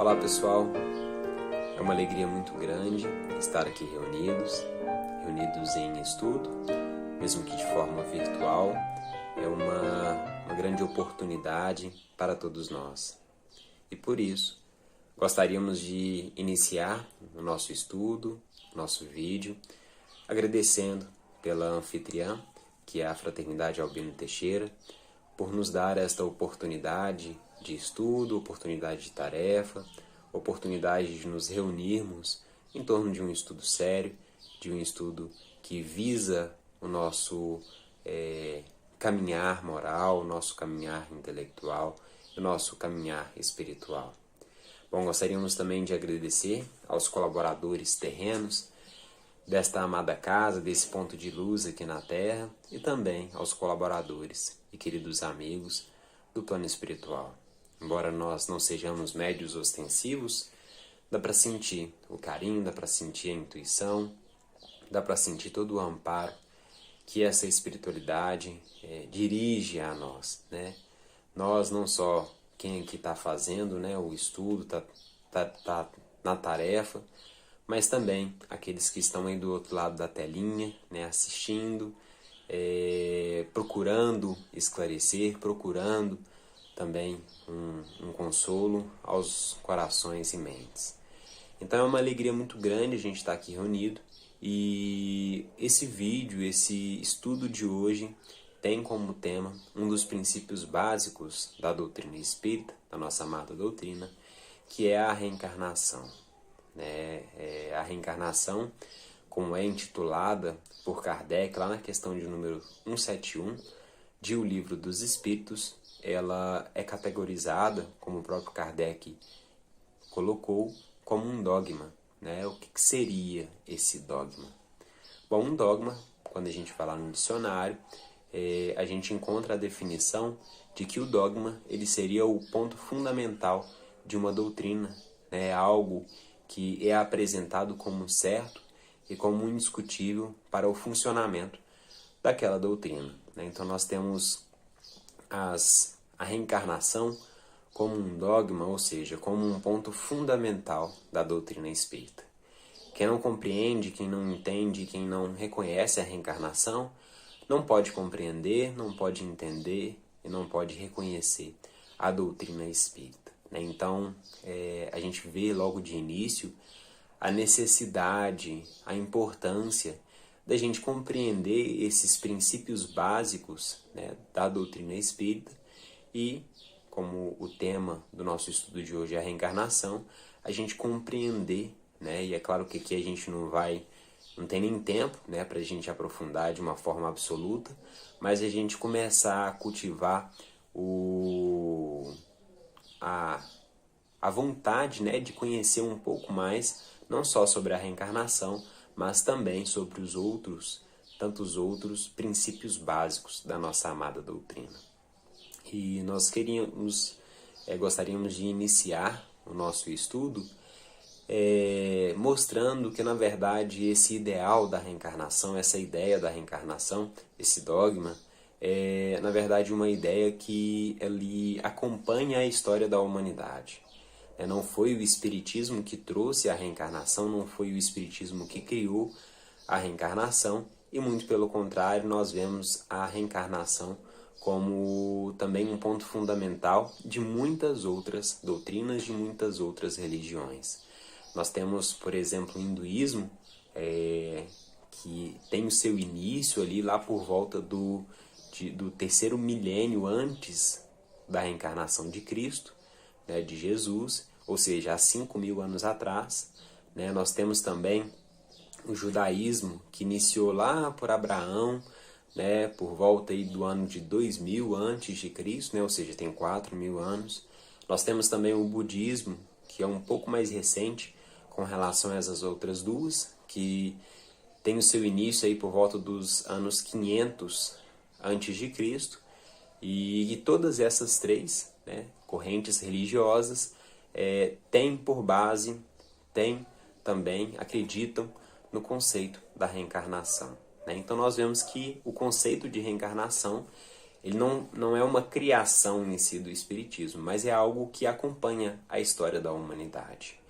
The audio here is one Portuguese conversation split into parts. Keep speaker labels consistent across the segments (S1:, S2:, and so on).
S1: Olá pessoal, é uma alegria muito grande estar aqui reunidos em estudo, mesmo que de forma virtual. É uma grande oportunidade para todos nós. E por isso, gostaríamos de iniciar o nosso estudo, nosso vídeo, agradecendo pela anfitriã, que é a Fraternidade Albino Teixeira, por nos dar esta oportunidade de estudo, oportunidade de tarefa, oportunidade de nos reunirmos em torno de um estudo sério, de um estudo que visa o nosso caminhar moral, o nosso caminhar intelectual, o nosso caminhar espiritual. Bom, gostaríamos também de agradecer aos colaboradores terrenos desta amada casa, desse ponto de luz aqui na Terra, e também aos colaboradores e queridos amigos do plano espiritual. Embora nós não sejamos médios ostensivos, dá para sentir o carinho, dá para sentir a intuição, dá para sentir todo o amparo que essa espiritualidade dirige a nós, né? Nós, não só quem aqui está fazendo, né, o estudo, tá na tarefa, mas também aqueles que estão aí do outro lado da telinha, né, assistindo, procurando esclarecer, procurando também um consolo aos corações e mentes. Então é uma alegria muito grande a gente estar aqui reunido, e esse vídeo, esse estudo de hoje tem como tema um dos princípios básicos da doutrina espírita, da nossa amada doutrina, que é a reencarnação. A reencarnação, como é intitulada por Kardec lá na questão de número 171 de O Livro dos Espíritos, ela é categorizada, como o próprio Kardec colocou, como um dogma. O que seria esse dogma? Bom, um dogma, quando a gente fala no dicionário, a gente encontra a definição de que o dogma ele seria o ponto fundamental de uma doutrina, algo que é apresentado como certo e como indiscutível para o funcionamento daquela doutrina. Então nós temos a reencarnação como um dogma, ou seja, como um ponto fundamental da doutrina espírita. Quem não compreende, quem não entende, quem não reconhece a reencarnação, não pode compreender, não pode entender e não pode reconhecer a doutrina espírita. Então, a gente vê logo de início a necessidade, a importância da gente compreender esses princípios básicos, da doutrina espírita e, como o tema do nosso estudo de hoje é a reencarnação, a gente compreender, e é claro que aqui a gente não tem nem tempo para a gente aprofundar de uma forma absoluta, mas a gente começar a cultivar a vontade de conhecer um pouco mais, não só sobre a reencarnação, mas também sobre tantos outros princípios básicos da nossa amada doutrina. E nós gostaríamos de iniciar o nosso estudo mostrando que, na verdade, esse ideal da reencarnação, essa ideia da reencarnação, esse dogma, é, na verdade, uma ideia que ele acompanha a história da humanidade. Não foi o Espiritismo que trouxe a reencarnação, não foi o Espiritismo que criou a reencarnação, e muito pelo contrário, nós vemos a reencarnação como também um ponto fundamental de muitas outras doutrinas, de muitas outras religiões. Nós temos, por exemplo, o hinduísmo, que tem o seu início ali lá por volta do terceiro milênio antes da reencarnação de Cristo, de Jesus, ou seja, há 5.000 anos atrás. Nós temos também o judaísmo, que iniciou lá por Abraão, por volta aí do ano de 2000 antes de Cristo, ou seja, tem 4.000 anos. Nós temos também o budismo, que é um pouco mais recente com relação a essas outras duas, que tem o seu início aí por volta dos anos 500 antes de Cristo, e todas essas três correntes religiosas têm por base, também acreditam no conceito da reencarnação. Então nós vemos que o conceito de reencarnação ele não é uma criação em si do Espiritismo, mas é algo que acompanha a história da humanidade.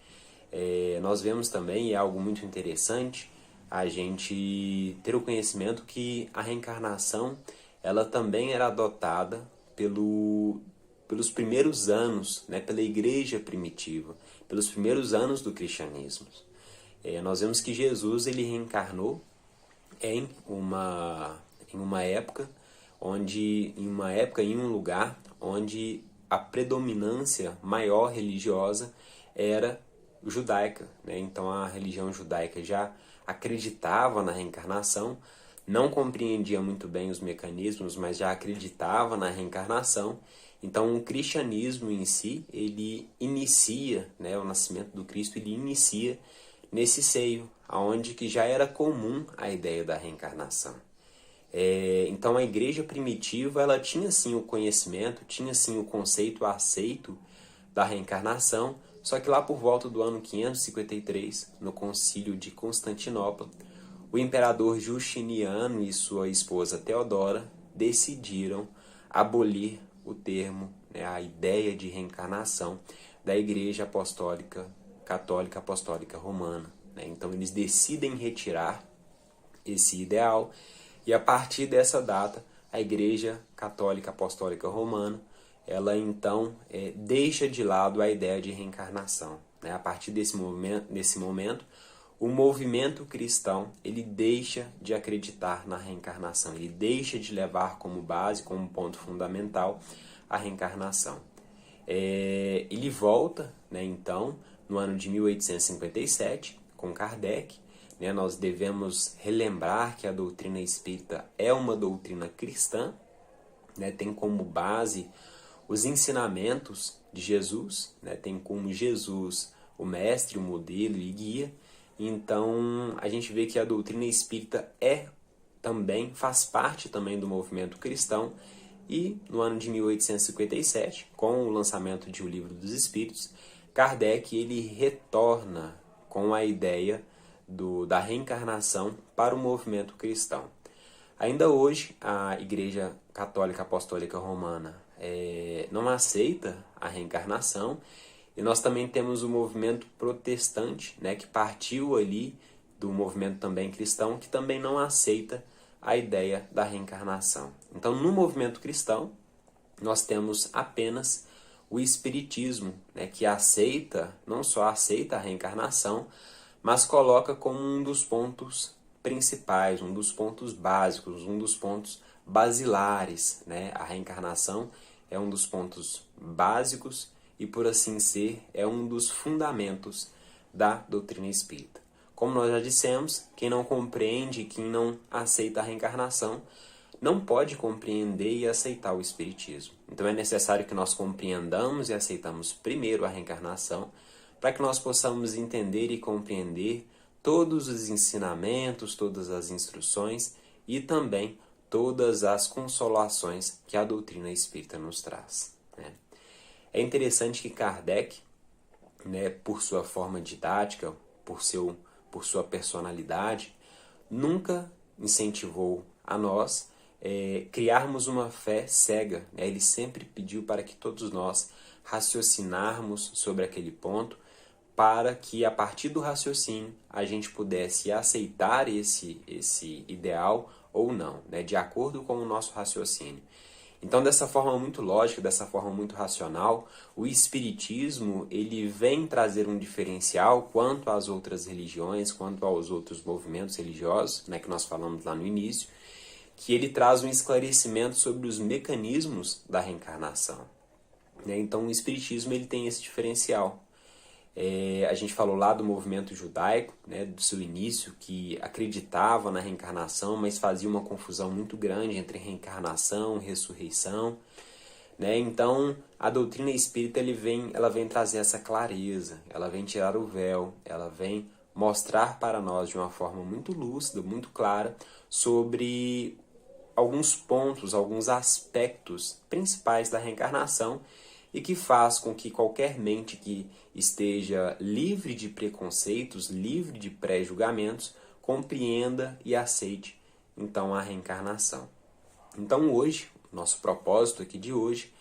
S1: Nós vemos também, e é algo muito interessante, a gente ter o conhecimento que a reencarnação ela também era adotada pelos primeiros anos, né, pela igreja primitiva, pelos primeiros anos do cristianismo. Nós vemos que Jesus ele reencarnou em uma época em um lugar onde a predominância maior religiosa era judaica, né? Então a religião judaica já acreditava na reencarnação, não compreendia muito bem os mecanismos, mas já acreditava na reencarnação. Então o cristianismo em si, ele inicia, né, o nascimento do Cristo, ele inicia nesse seio, onde que já era comum a ideia da reencarnação. Então a igreja primitiva ela tinha sim o conhecimento, tinha sim o conceito aceito da reencarnação, só que lá por volta do ano 553, no concílio de Constantinopla, o imperador Justiniano e sua esposa Teodora decidiram abolir o termo, né, a ideia de reencarnação da Igreja Apostólica Católica Apostólica Romana. Né? Então eles decidem retirar esse ideal e a partir dessa data a Igreja Católica Apostólica Romana ela então deixa de lado a ideia de reencarnação. Né? A partir desse momento, o movimento cristão ele deixa de acreditar na reencarnação, ele deixa de levar como base, como ponto fundamental, a reencarnação. Ele volta, né, então, no ano de 1857, com Kardec. Né, nós devemos relembrar que a doutrina espírita é uma doutrina cristã, né, tem como base os ensinamentos de Jesus, né, tem como Jesus o mestre, o modelo e guia. Então a gente vê que a doutrina espírita faz parte também do movimento cristão. E no ano de 1857, com o lançamento de O Livro dos Espíritos, Kardec ele retorna com a ideia da reencarnação para o movimento cristão. Ainda hoje, a Igreja Católica Apostólica Romana não aceita a reencarnação, e nós também temos o movimento protestante, né, que partiu ali do movimento também cristão, que também não aceita a ideia da reencarnação. Então, no movimento cristão, nós temos apenas o Espiritismo, né, que não só aceita a reencarnação, mas coloca como um dos pontos principais, um dos pontos básicos, um dos pontos basilares. Né? A reencarnação é um dos pontos básicos e, por assim ser, é um dos fundamentos da doutrina espírita. Como nós já dissemos, quem não compreende, quem não aceita a reencarnação, não pode compreender e aceitar o Espiritismo. Então é necessário que nós compreendamos e aceitamos primeiro a reencarnação, para que nós possamos entender e compreender todos os ensinamentos, todas as instruções e também todas as consolações que a doutrina espírita nos traz. Né? É interessante que Kardec, né, por sua forma didática, por sua personalidade, nunca incentivou a nós criarmos uma fé cega. Né? Ele sempre pediu para que todos nós raciocinarmos sobre aquele ponto, para que a partir do raciocínio a gente pudesse aceitar esse ideal ou não, né? De acordo com o nosso raciocínio. Então, dessa forma muito lógica, dessa forma muito racional, o Espiritismo ele vem trazer um diferencial quanto às outras religiões, quanto aos outros movimentos religiosos, né, que nós falamos lá no início, que ele traz um esclarecimento sobre os mecanismos da reencarnação. Né? Então, o Espiritismo ele tem esse diferencial. A gente falou lá do movimento judaico, né, do seu início, que acreditava na reencarnação, mas fazia uma confusão muito grande entre reencarnação e ressurreição. Né? Então, a doutrina espírita ela vem trazer essa clareza, ela vem tirar o véu, ela vem mostrar para nós de uma forma muito lúcida, muito clara, sobre alguns pontos, alguns aspectos principais da reencarnação, e que faz com que qualquer mente que esteja livre de preconceitos, livre de pré-julgamentos, compreenda e aceite, então, a reencarnação. Então, hoje, nosso propósito aqui de hoje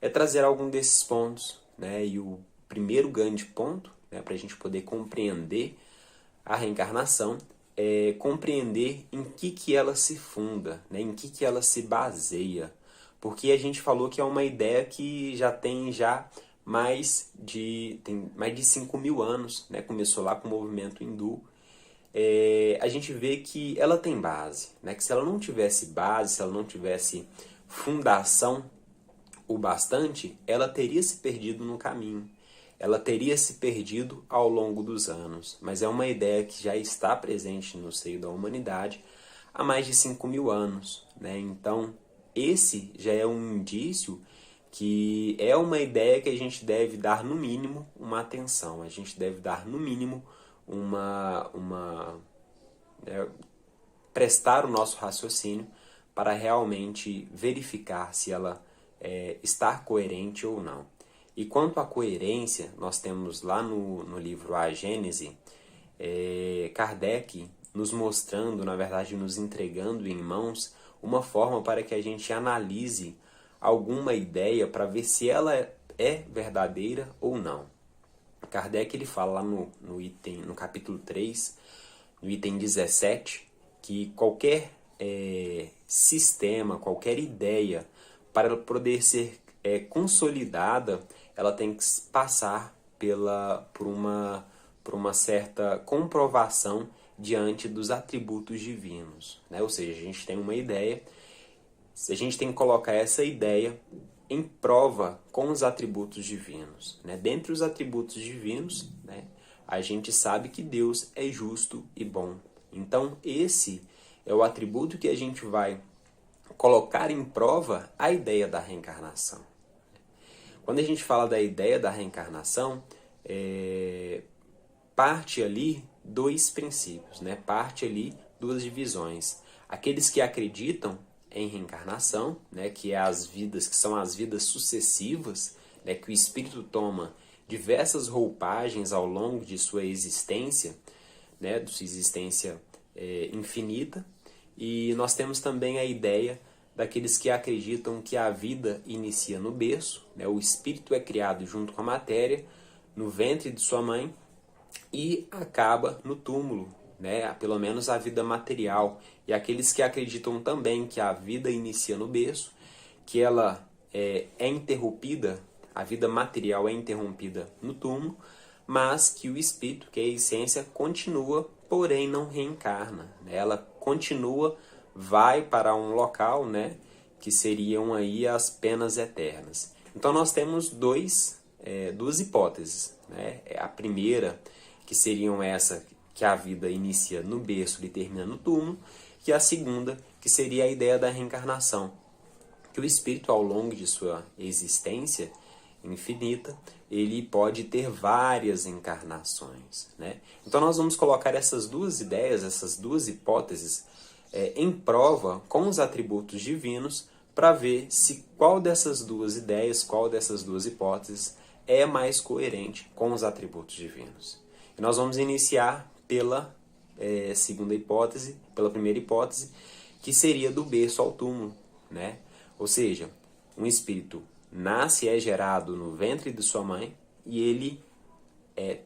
S1: é trazer algum desses pontos, né? E o primeiro grande ponto, né, para a gente poder compreender a reencarnação é compreender em que ela se funda, né? Em que ela se baseia. Porque a gente falou que é uma ideia que tem mais de 5.000 anos, né? Começou lá com o movimento hindu. A gente vê que ela tem base, né? Que se ela não tivesse base, se ela não tivesse fundação o bastante, ela teria se perdido no caminho. Ela teria se perdido ao longo dos anos. Mas é uma ideia que já está presente no seio da humanidade há mais de 5.000 anos, né? Então, esse já é um indício que é uma ideia que a gente deve dar, no mínimo, uma atenção. A gente deve dar, no mínimo, prestar o nosso raciocínio para realmente verificar se ela está coerente ou não. E quanto à coerência, nós temos lá no livro A Gênese, Kardec nos mostrando, na verdade, nos entregando em mãos uma forma para que a gente analise alguma ideia para ver se ela é verdadeira ou não. Kardec ele fala lá no capítulo 3, no item 17, que qualquer sistema, qualquer ideia, para poder ser consolidada, ela tem que passar por uma certa comprovação diante dos atributos divinos, né? Ou seja, a gente tem uma ideia, a gente tem que colocar essa ideia em prova com os atributos divinos, né? Dentre os atributos divinos, né, a gente sabe que Deus é justo e bom. Então, esse é o atributo que a gente vai colocar em prova a ideia da reencarnação. Quando a gente fala da ideia da reencarnação, parte ali dois princípios, né? Parte ali duas divisões. Aqueles que acreditam em reencarnação, né? Que são as vidas sucessivas, né? Que o espírito toma diversas roupagens ao longo de sua existência, né? De sua existência infinita. E nós temos também a ideia daqueles que acreditam que a vida inicia no berço, né? O espírito é criado junto com a matéria, no ventre de sua mãe, e acaba no túmulo, né? Pelo menos a vida material. E aqueles que acreditam também que a vida inicia no berço, que ela é interrompida, a vida material é interrompida no túmulo, mas que o espírito, que é a essência, continua, porém não reencarna, né? Ela continua, vai para um local, né, que seriam aí as penas eternas. Então nós temos duas hipóteses, né? A primeira, que seriam essa, que a vida inicia no berço e termina no túmulo, e a segunda, que seria a ideia da reencarnação, que o espírito, ao longo de sua existência infinita, ele pode ter várias encarnações, né? Então nós vamos colocar essas duas ideias, essas duas hipóteses em prova com os atributos divinos para ver se qual dessas duas ideias, qual dessas duas hipóteses é mais coerente com os atributos divinos. E nós vamos iniciar pela segunda hipótese, pela primeira hipótese, que seria do berço ao túmulo, né? Ou seja, um espírito nasce e é gerado no ventre de sua mãe e ele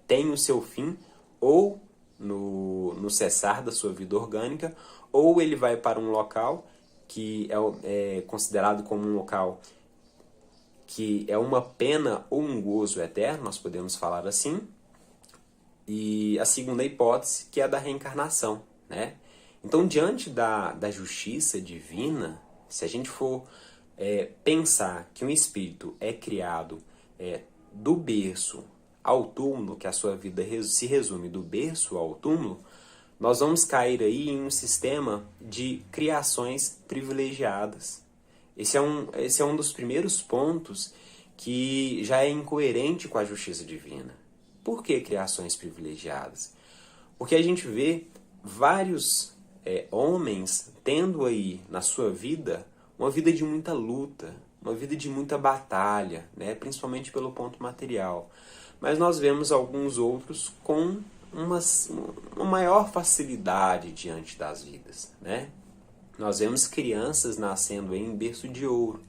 S1: tem o seu fim ou no cessar da sua vida orgânica, ou ele vai para um local que é considerado como um local que é uma pena ou um gozo eterno, nós podemos falar assim. E a segunda hipótese, que é a da reencarnação, né? Então, diante da justiça divina, se a gente for pensar que um espírito é criado do berço ao túmulo, que a sua vida se resume do berço ao túmulo, nós vamos cair aí em um sistema de criações privilegiadas. Esse é um dos primeiros pontos que já é incoerente com a justiça divina. Por que criações privilegiadas? Porque a gente vê vários homens tendo aí na sua vida uma vida de muita luta, uma vida de muita batalha, né? Principalmente pelo ponto material. Mas nós vemos alguns outros com uma maior facilidade diante das vidas, né? Nós vemos crianças nascendo em berço de ouro,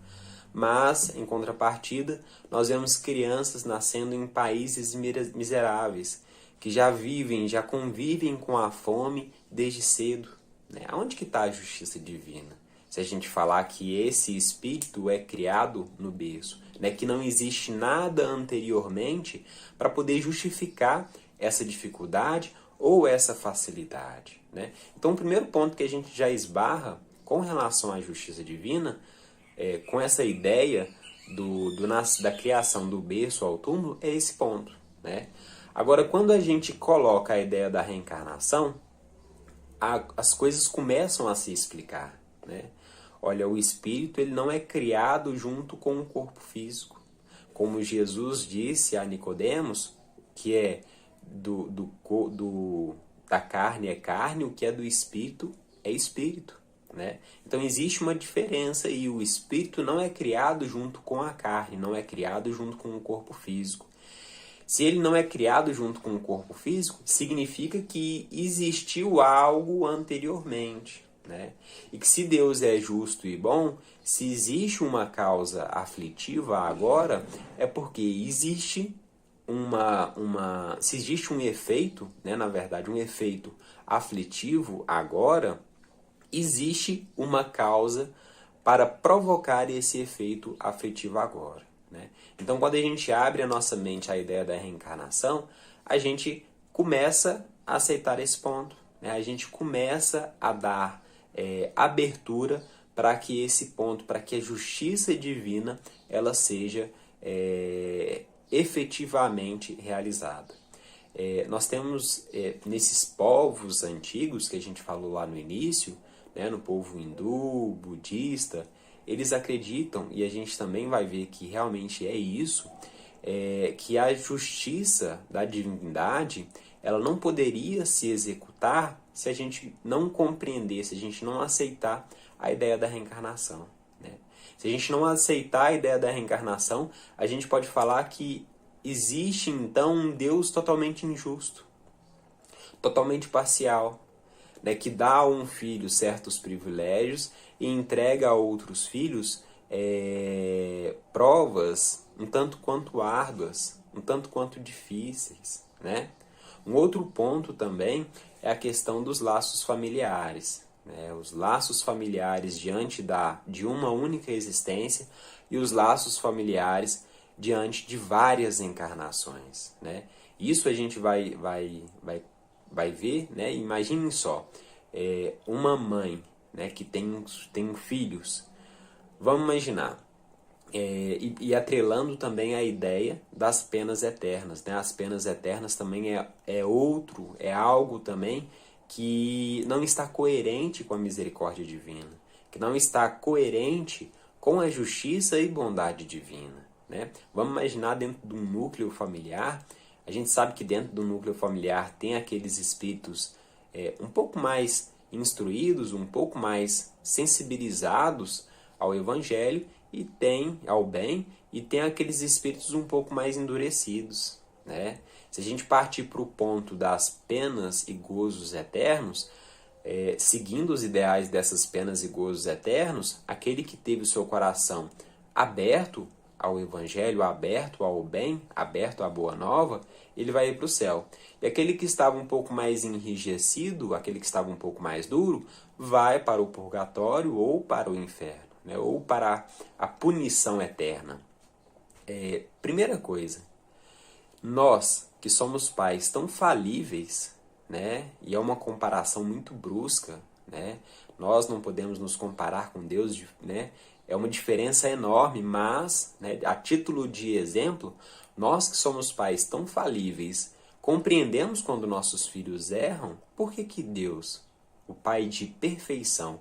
S1: mas, em contrapartida, nós vemos crianças nascendo em países miseráveis, que já vivem, já convivem com a fome desde cedo. Né? Onde que está a justiça divina? Se a gente falar que esse espírito é criado no berço, né? Que não existe nada anteriormente para poder justificar essa dificuldade ou essa facilidade. Né? Então, o primeiro ponto que a gente já esbarra com relação à justiça divina, com essa ideia da criação do berço ao túmulo, é esse ponto. Né? Agora, quando a gente coloca a ideia da reencarnação, as coisas começam a se explicar. Né? Olha, o espírito ele não é criado junto com o corpo físico. Como Jesus disse a Nicodemos, que é da carne é carne, o que é do espírito é espírito. Né? Então existe uma diferença e o espírito não é criado junto com a carne, não é criado junto com o corpo físico. Se ele não é criado junto com o corpo físico, significa que existiu algo anteriormente. Né? E que se Deus é justo e bom, se existe uma causa aflitiva agora, é porque existe se existe um efeito, né, na verdade um efeito aflitivo agora, existe uma causa para provocar esse efeito aflitivo agora. Né? Então, quando a gente abre a nossa mente à ideia da reencarnação, a gente começa a aceitar esse ponto. Né? A gente começa a dar abertura para que esse ponto, para que a justiça divina ela seja efetivamente realizada. Nós temos nesses povos antigos que a gente falou lá no início, né, no povo hindu, budista, eles acreditam, e a gente também vai ver que realmente é isso, que a justiça da divindade ela não poderia se executar se a gente não compreender, se a gente não aceitar a ideia da reencarnação. Né? Se a gente não aceitar a ideia da reencarnação, a gente pode falar que existe então um Deus totalmente injusto, totalmente parcial, né, que dá a um filho certos privilégios e entrega a outros filhos provas um tanto quanto árduas, um tanto quanto difíceis. Né? Um outro ponto também é a questão dos laços familiares. Né? Os laços familiares diante de uma única existência e os laços familiares diante de várias encarnações. Né? Isso a gente vai ver, né? Imaginem só, uma mãe, né, que tem filhos. Vamos imaginar, e atrelando também a ideia das penas eternas. Né? As penas eternas também é algo também que não está coerente com a misericórdia divina, que não está coerente com a justiça e bondade divina. Né? Vamos imaginar dentro de um núcleo familiar. A gente sabe que dentro do núcleo familiar tem aqueles espíritos um pouco mais instruídos, um pouco mais sensibilizados ao Evangelho e ao bem, e tem aqueles espíritos um pouco mais endurecidos. Né? Se a gente partir para o ponto das penas e gozos eternos, seguindo os ideais dessas penas e gozos eternos, aquele que teve o seu coração aberto ao Evangelho, aberto ao bem, aberto à boa nova, ele vai ir para o céu. E aquele que estava um pouco mais enrijecido, aquele que estava um pouco mais duro, vai para o purgatório ou para o inferno, né? Ou para a punição eterna. Primeira coisa, nós que somos pais tão falíveis, né? E é uma comparação muito brusca, né? Nós não podemos nos comparar com Deus, né? É uma diferença enorme, mas, né, a título de exemplo, nós que somos pais tão falíveis, compreendemos quando nossos filhos erram. Por que Deus, o Pai de perfeição,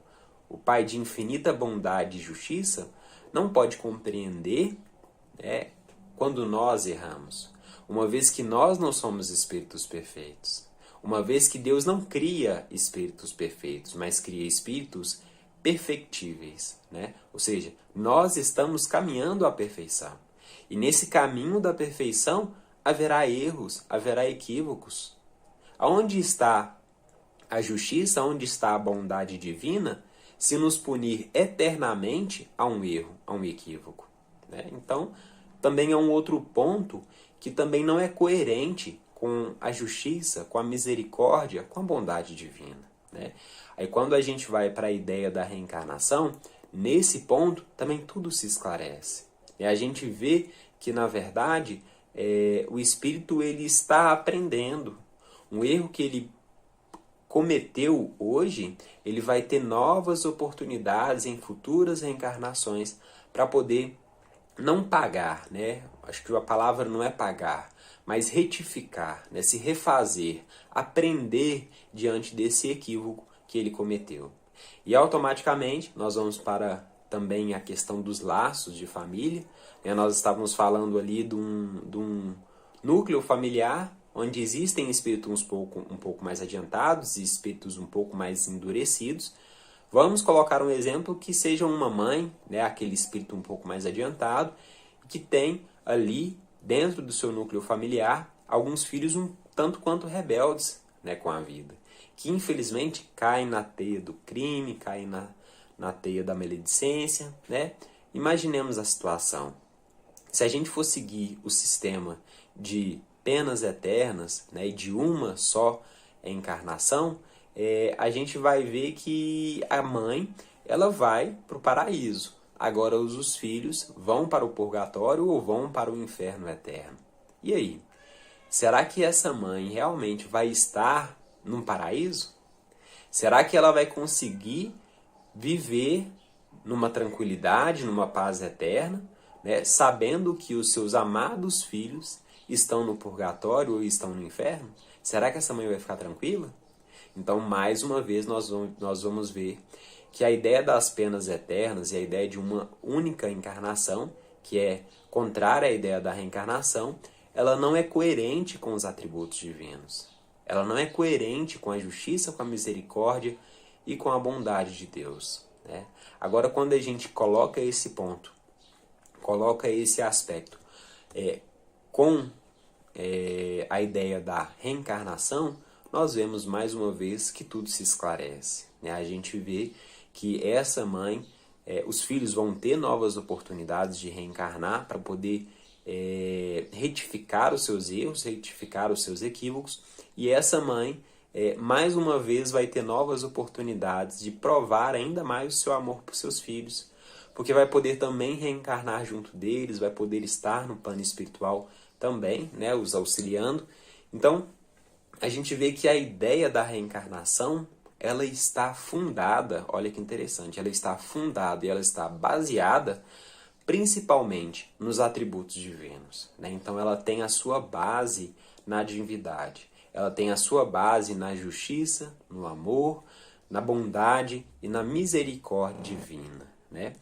S1: o Pai de infinita bondade e justiça, não pode compreender, né, quando nós erramos? Uma vez que nós não somos espíritos perfeitos. Uma vez que Deus não cria espíritos perfeitos, mas cria espíritos perfectíveis, né? Ou seja, nós estamos caminhando à perfeição. E nesse caminho da perfeição haverá erros, haverá equívocos. Aonde está a justiça, onde está a bondade divina, se nos punir eternamente a um erro, a um equívoco, né? Então, também é um outro ponto que também não é coerente com a justiça, com a misericórdia, com a bondade divina, né? Aí quando a gente vai para a ideia da reencarnação, nesse ponto também tudo se esclarece. E a gente vê que, na verdade, o espírito ele está aprendendo. Um erro que ele cometeu hoje, ele vai ter novas oportunidades em futuras reencarnações para poder não pagar, né? Acho que a palavra não é pagar, mas retificar, né? Se refazer, aprender diante desse equívoco que ele cometeu. E automaticamente nós vamos para também a questão dos laços de família, né? Nós estávamos falando ali de um núcleo familiar, onde existem espíritos um pouco mais adiantados e espíritos um pouco mais endurecidos. Vamos colocar um exemplo que seja uma mãe, né, aquele espírito um pouco mais adiantado, que tem ali, dentro do seu núcleo familiar, alguns filhos um tanto quanto rebeldes, né, com a vida, que infelizmente caem na teia do crime, caem na teia da maledicência, né? Imaginemos a situação. Se a gente for seguir o sistema de penas eternas, né, e de uma só encarnação, a gente vai ver que a mãe ela vai para o paraíso. Agora os filhos vão para o purgatório ou vão para o inferno eterno. E aí? Será que essa mãe realmente vai estar num paraíso? Será que ela vai conseguir viver numa tranquilidade, numa paz eterna, né, sabendo que os seus amados filhos estão no purgatório ou estão no inferno? Será que essa mãe vai ficar tranquila? Então, mais uma vez, nós vamos ver que a ideia das penas eternas e a ideia de uma única encarnação, que é contrária à ideia da reencarnação, ela não é coerente com os atributos divinos. Ela não é coerente com a justiça, com a misericórdia e com a bondade de Deus, né? Agora, quando a gente coloca esse ponto, coloca esse aspecto com a ideia da reencarnação, nós vemos mais uma vez que tudo se esclarece, né? A gente vê que essa mãe, os filhos vão ter novas oportunidades de reencarnar para poder retificar os seus erros, retificar os seus equívocos, e essa mãe, mais uma vez, vai ter novas oportunidades de provar ainda mais o seu amor por seus filhos, porque vai poder também reencarnar junto deles, vai poder estar no plano espiritual também, né, os auxiliando. Então, a gente vê que a ideia da reencarnação, ela está fundada, olha que interessante, ela está fundada e ela está baseada principalmente nos atributos divinos, né? Então ela tem a sua base na divindade, ela tem a sua base na justiça, no amor, na bondade e na misericórdia divina, né?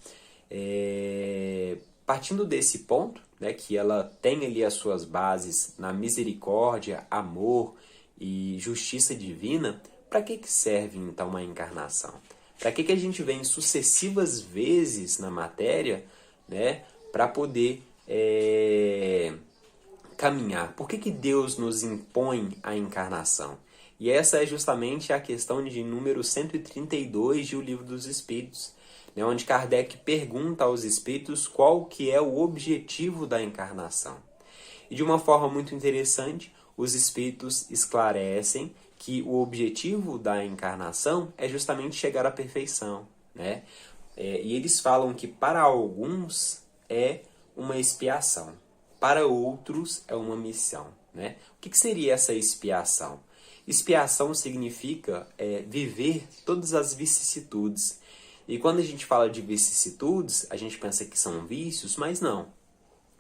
S1: Partindo desse ponto, né, que ela tem ali as suas bases na misericórdia, amor e justiça divina, para que serve então uma encarnação? Para que a gente vem sucessivas vezes na matéria, né, para poder caminhar? Por que Deus nos impõe a encarnação? E essa é justamente a questão de número 132 de O Livro dos Espíritos, né, onde Kardec pergunta aos espíritos qual que é o objetivo da encarnação. E de uma forma muito interessante, os espíritos esclarecem que o objetivo da encarnação é justamente chegar à perfeição, né? E eles falam que para alguns é uma expiação, para outros é uma missão, né? O que seria essa expiação? Expiação significa viver todas as vicissitudes. E quando a gente fala de vicissitudes, a gente pensa que são vícios, mas não.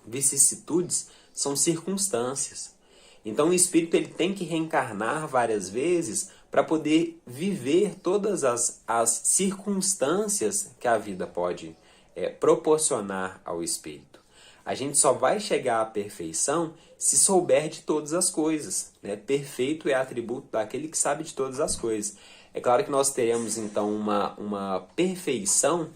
S1: Vicissitudes são circunstâncias. Então o espírito ele tem que reencarnar várias vezes para poder viver todas as circunstâncias que a vida pode proporcionar ao espírito. A gente só vai chegar à perfeição se souber de todas as coisas, né? Perfeito é atributo daquele que sabe de todas as coisas. É claro que nós teremos então uma perfeição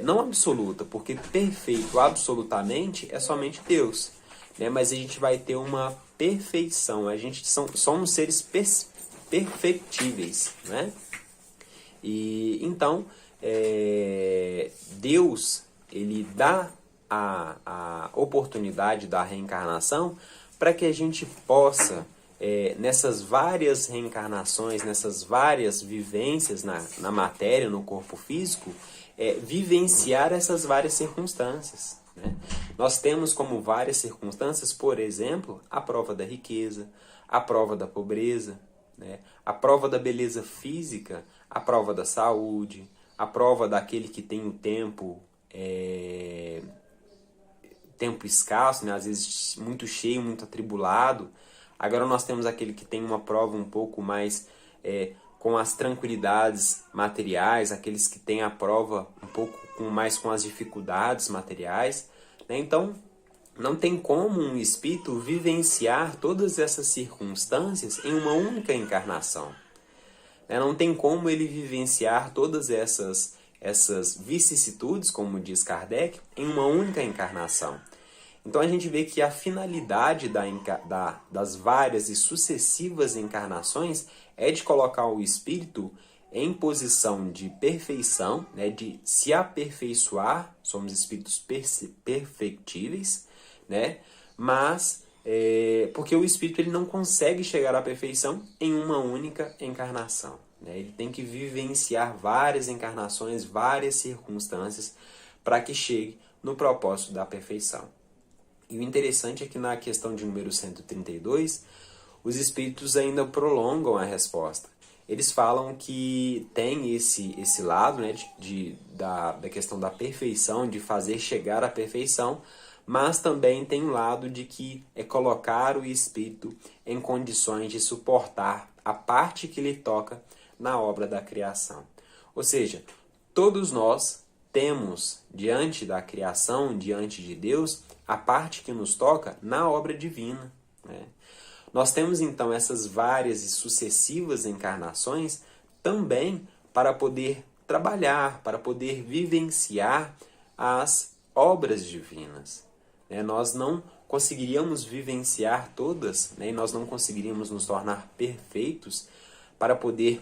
S1: não absoluta, porque perfeito absolutamente é somente Deus, né? Mas a gente vai ter uma perfeição, somos seres perfectíveis, né? E então, Deus, ele dá a oportunidade da reencarnação para que a gente possa, nessas várias reencarnações, nessas várias vivências na matéria, no corpo físico, vivenciar essas várias circunstâncias, né? Nós temos como várias circunstâncias, por exemplo, a prova da riqueza, a prova da pobreza, né? A prova da beleza física, a prova da saúde, a prova daquele que tem o tempo escasso, né? Às vezes muito cheio, muito atribulado. Agora nós temos aquele que tem uma prova um pouco mais com as tranquilidades materiais, aqueles que têm a prova um pouco mais com as dificuldades materiais, né? Então, não tem como um espírito vivenciar todas essas circunstâncias em uma única encarnação, né? Não tem como ele vivenciar todas essas vicissitudes, como diz Kardec, em uma única encarnação. Então a gente vê que a finalidade das várias e sucessivas encarnações é de colocar o espírito em posição de perfeição, né, de se aperfeiçoar, somos espíritos perfectíveis, né, mas porque o espírito ele não consegue chegar à perfeição em uma única encarnação, né? Ele tem que vivenciar várias encarnações, várias circunstâncias para que chegue no propósito da perfeição. E o interessante é que na questão de número 132, os espíritos ainda prolongam a resposta. Eles falam que tem esse lado, né, da questão da perfeição, de fazer chegar à perfeição, mas também tem um lado de que é colocar o espírito em condições de suportar a parte que lhe toca na obra da criação. Ou seja, todos nós temos diante da criação, diante de Deus, a parte que nos toca na obra divina, né? Nós temos então essas várias e sucessivas encarnações também para poder trabalhar, para poder vivenciar as obras divinas, né? Nós não conseguiríamos vivenciar todas, né? E nós não conseguiríamos nos tornar perfeitos para poder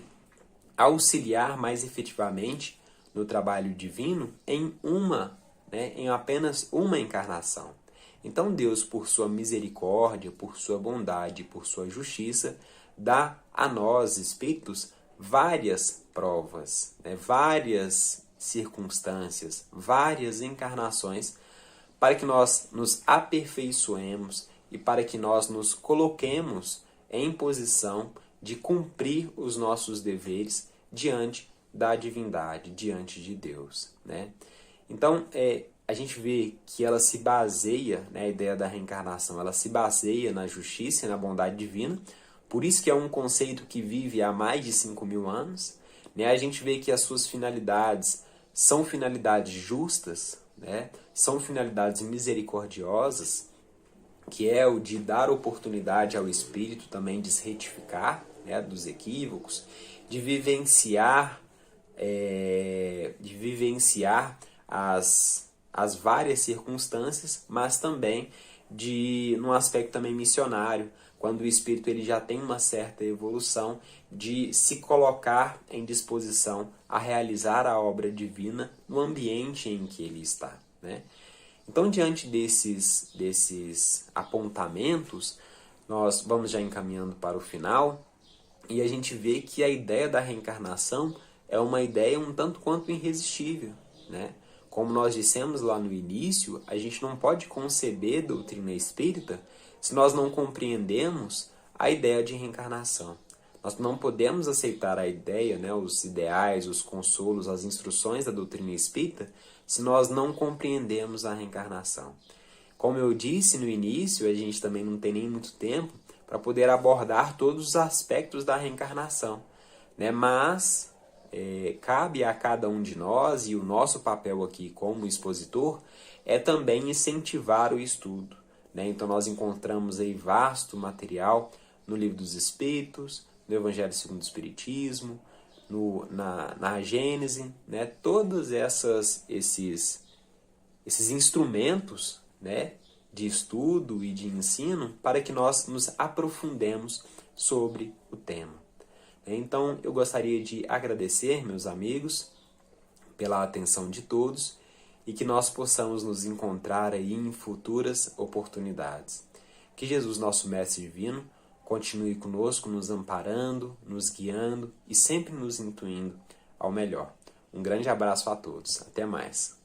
S1: auxiliar mais efetivamente no trabalho divino em apenas uma encarnação. Então Deus, por sua misericórdia, por sua bondade, por sua justiça, dá a nós, espíritos, várias provas, né, várias circunstâncias, várias encarnações, para que nós nos aperfeiçoemos e para que nós nos coloquemos em posição de cumprir os nossos deveres diante da divindade, diante de Deus, né? Então, a gente vê que ela se baseia, né, a ideia da reencarnação, ela se baseia na justiça e na bondade divina, por isso que é um conceito que vive há mais de 5.000 anos, né? A gente vê que as suas finalidades são finalidades justas, né? São finalidades misericordiosas, que é o de dar oportunidade ao espírito também de se retificar, né, dos equívocos, de vivenciar as várias circunstâncias, mas também num aspecto também missionário, quando o espírito ele já tem uma certa evolução, de se colocar em disposição a realizar a obra divina no ambiente em que ele está, né? Então, diante desses apontamentos, nós vamos já encaminhando para o final, e a gente vê que a ideia da reencarnação é uma ideia um tanto quanto irresistível, né? Como nós dissemos lá no início, a gente não pode conceber doutrina espírita se nós não compreendemos a ideia de reencarnação. Nós não podemos aceitar a ideia, né, os ideais, os consolos, as instruções da doutrina espírita, se nós não compreendemos a reencarnação. Como eu disse no início, a gente também não tem nem muito tempo para poder abordar todos os aspectos da reencarnação, né? Mas cabe a cada um de nós, e o nosso papel aqui como expositor é também incentivar o estudo, né? Então nós encontramos aí vasto material no Livro dos Espíritos, no Evangelho segundo o Espiritismo, na Gênese, né? Todos esses instrumentos, né, de estudo e de ensino para que nós nos aprofundemos sobre o tema. Então, eu gostaria de agradecer, meus amigos, pela atenção de todos e que nós possamos nos encontrar aí em futuras oportunidades. Que Jesus, nosso Mestre Divino, continue conosco, nos amparando, nos guiando e sempre nos intuindo ao melhor. Um grande abraço a todos. Até mais.